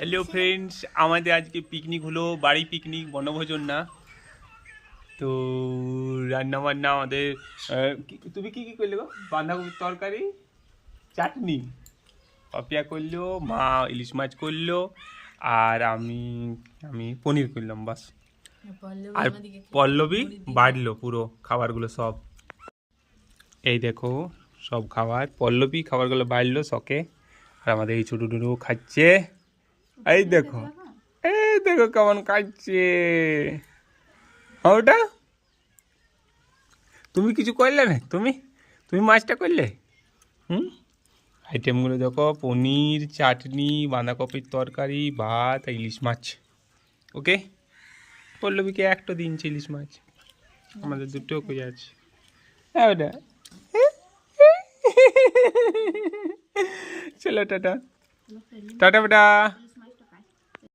Hello friends, আমাদের আজকে picnic হলো, বাড়ি পিকনিক, বনভোজন না। তো রান্না বান্না আমাদের তুমি কি কি করলে গো? বাঁধাকপির তরকারি, চাটনি, পাপিয়া করলো, মা ইলিশ মাছ করলো, আর আমি আমি পনির করলাম বাস। আর পল্লবী বাড়লো পুরো খাবারগুলো সব। এই দেখো সব খাবার, পল্লবী খাবারগুলো বাড়লো শখে, আর আমাদের এই ছোটো টুটু খাচ্ছে। এই দেখো, এই দেখো কেমন খাচ্ছে। ওটা তুমি কিছু করলে না, তুমি তুমি মাছটা করলে। আইটেমগুলো দেখো, পনির, চাটনি, বাঁধাকপির তরকারি, ভাত, ইলিশ মাছ। ওকে, পল্লবীকে একটা দিনছে ইলিশ মাছ, আমাদের দুটো করে আছে। হ্যাঁ ওটা চলো টাটা, টাটা বেটা।